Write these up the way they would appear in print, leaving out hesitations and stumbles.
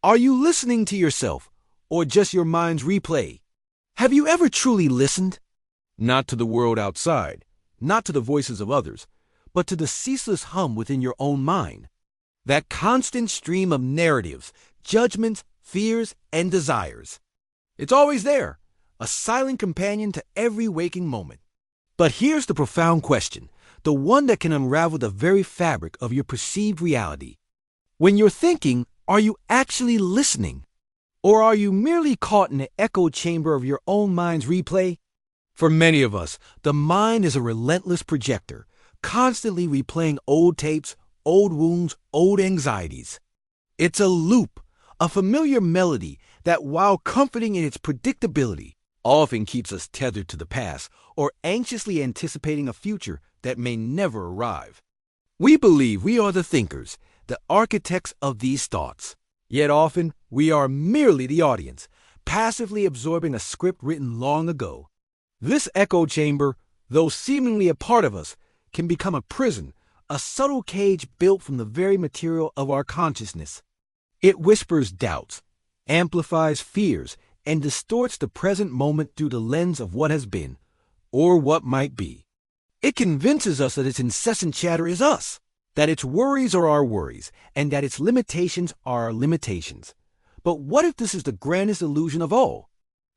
Are you listening to yourself, or just your mind's replay? Have you ever truly listened? Not to the world outside, not to the voices of others, but to the ceaseless hum within your own mind. That constant stream of narratives, judgments, fears, and desires. It's always there, a silent companion to every waking moment. But here's the profound question, the one that can unravel the very fabric of your perceived reality. When you're thinking, are you actually listening? Or are you merely caught in the echo chamber of your own mind's replay? For many of us, the mind is a relentless projector, constantly replaying old tapes, old wounds, old anxieties. It's a loop, a familiar melody that, while comforting in its predictability, often keeps us tethered to the past or anxiously anticipating a future that may never arrive. We believe we are the thinkers, the architects of these thoughts. Yet often, we are merely the audience, passively absorbing a script written long ago. This echo chamber, though seemingly a part of us, can become a prison, a subtle cage built from the very material of our consciousness. It whispers doubts, amplifies fears, and distorts the present moment through the lens of what has been, or what might be. It convinces us that its incessant chatter is us, that its worries are our worries, and that its limitations are our limitations. But what if this is the grandest illusion of all?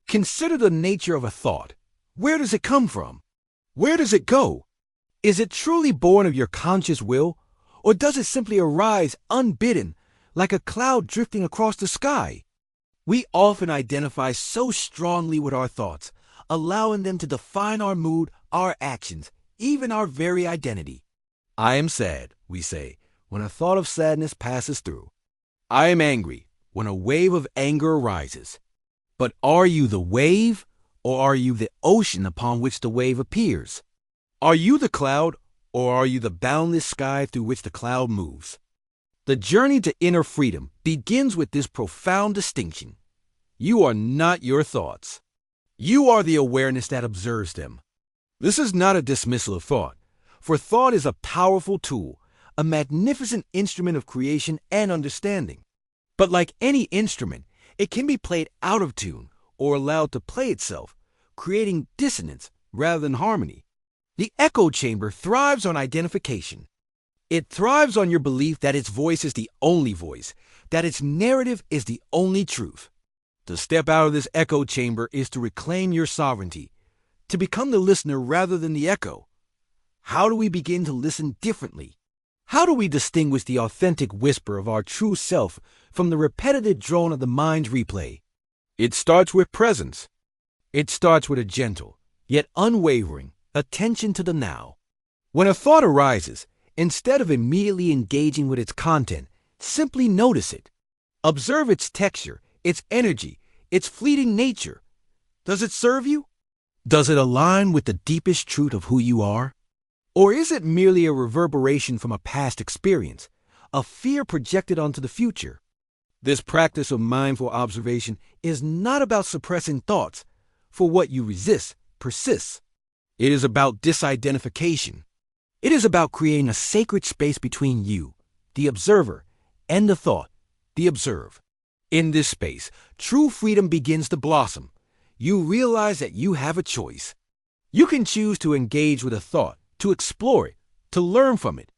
Consider the nature of a thought. Where does it come from? Where does it go? Is it truly born of your conscious will, or does it simply arise unbidden, like a cloud drifting across the sky? We often identify so strongly with our thoughts, allowing them to define our mood, our actions, even our very identity. I am sad, we say, when a thought of sadness passes through. I am angry, when a wave of anger arises. But are you the wave, or are you the ocean upon which the wave appears? Are you the cloud, or are you the boundless sky through which the cloud moves? The journey to inner freedom begins with this profound distinction. You are not your thoughts. You are the awareness that observes them. This is not a dismissal of thought, for thought is a powerful tool, a magnificent instrument of creation and understanding. But like any instrument, it can be played out of tune or allowed to play itself, creating dissonance rather than harmony. The echo chamber thrives on identification. It thrives on your belief that its voice is the only voice, that its narrative is the only truth. To step out of this echo chamber is to reclaim your sovereignty, to become the listener rather than the echo. How do we begin to listen differently? How do we distinguish the authentic whisper of our true self from the repetitive drone of the mind's replay? It starts with presence. It starts with a gentle, yet unwavering, attention to the now. When a thought arises, instead of immediately engaging with its content, simply notice it. Observe its texture, its energy, its fleeting nature. Does it serve you? Does it align with the deepest truth of who you are? Or is it merely a reverberation from a past experience, a fear projected onto the future? This practice of mindful observation is not about suppressing thoughts, for what you resist persists. It is about disidentification. It is about creating a sacred space between you, the observer, and the thought, the observed. In this space, true freedom begins to blossom. You realize that you have a choice. You can choose to engage with a thought, to explore it, to learn from it.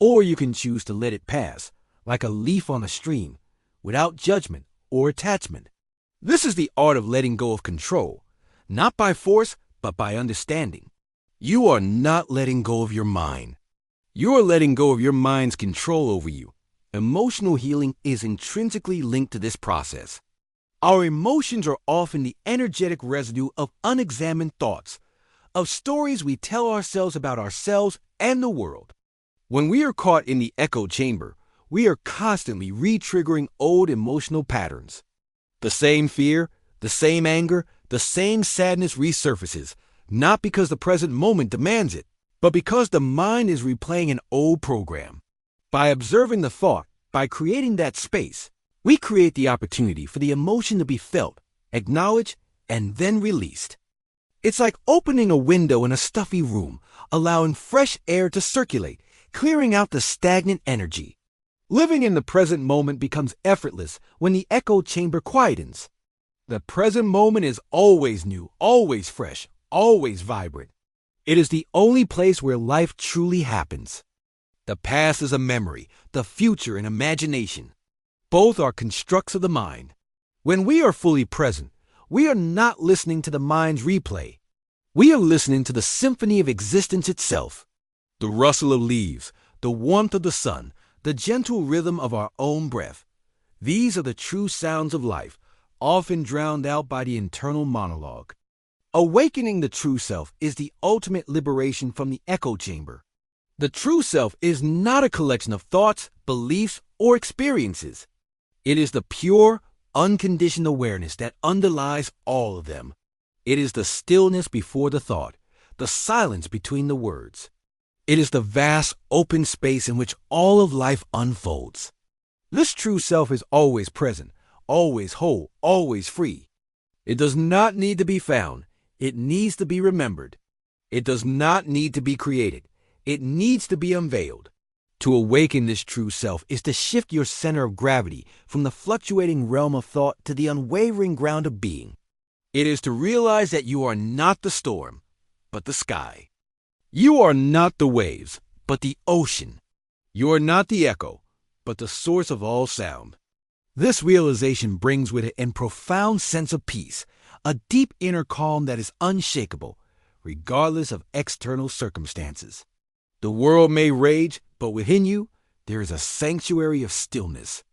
Or you can choose to let it pass, like a leaf on a stream, without judgment or attachment. This is the art of letting go of control, not by force, but by understanding. You are not letting go of your mind. You are letting go of your mind's control over you. Emotional healing is intrinsically linked to this process. Our emotions are often the energetic residue of unexamined thoughts, of stories we tell ourselves about ourselves and the world. When we are caught in the echo chamber, we are constantly re-triggering old emotional patterns. The same fear, the same anger, the same sadness resurfaces, not because the present moment demands it, but because the mind is replaying an old program. By observing the thought, by creating that space, we create the opportunity for the emotion to be felt, acknowledged, and then released. It's like opening a window in a stuffy room, allowing fresh air to circulate, clearing out the stagnant energy. Living in the present moment becomes effortless when the echo chamber quietens. The present moment is always new, always fresh, always vibrant. It is the only place where life truly happens. The past is a memory, the future an imagination. Both are constructs of the mind. When we are fully present, we are not listening to the mind's replay. We are listening to the symphony of existence itself. The rustle of leaves, the warmth of the sun, the gentle rhythm of our own breath. These are the true sounds of life, often drowned out by the internal monologue. Awakening the true self is the ultimate liberation from the echo chamber. The true self is not a collection of thoughts, beliefs, or experiences. It is the pure, unconditioned awareness that underlies all of them. It is the stillness before the thought, the silence between the words. It is the vast, open space in which all of life unfolds. This true self is always present, always whole, always free. It does not need to be found. It needs to be remembered. It does not need to be created. It needs to be unveiled. To awaken this true self is to shift your center of gravity from the fluctuating realm of thought to the unwavering ground of being. It is to realize that you are not the storm, but the sky. You are not the waves, but the ocean. You are not the echo, but the source of all sound. This realization brings with it a profound sense of peace, a deep inner calm that is unshakable, regardless of external circumstances. The world may rage, but within you, there is a sanctuary of stillness.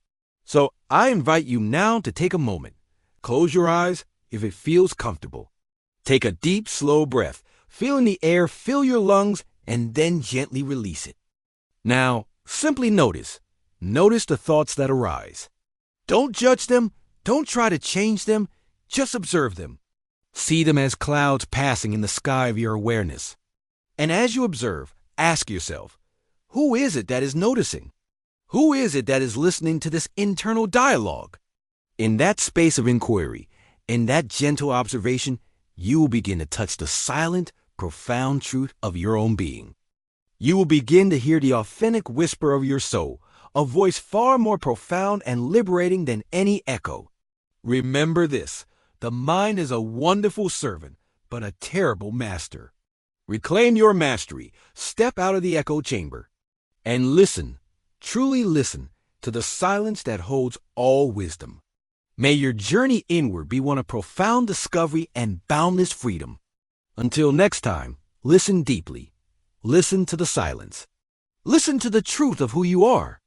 So I invite you now to take a moment. Close your eyes if it feels comfortable. Take a deep, slow breath, feeling the air fill your lungs, and then gently release it. Now, simply notice the thoughts that arise. Don't judge them, don't try to change them, just observe them. See them as clouds passing in the sky of your awareness. And as you observe, ask yourself, who is it that is noticing? Who is it that is listening to this internal dialogue? In that space of inquiry, in that gentle observation, you will begin to touch the silent, profound truth of your own being. You will begin to hear the authentic whisper of your soul, a voice far more profound and liberating than any echo. Remember this, the mind is a wonderful servant, but a terrible master. Reclaim your mastery, step out of the echo chamber, and listen, truly listen, to the silence that holds all wisdom. May your journey inward be one of profound discovery and boundless freedom. Until next time, listen deeply. Listen to the silence. Listen to the truth of who you are.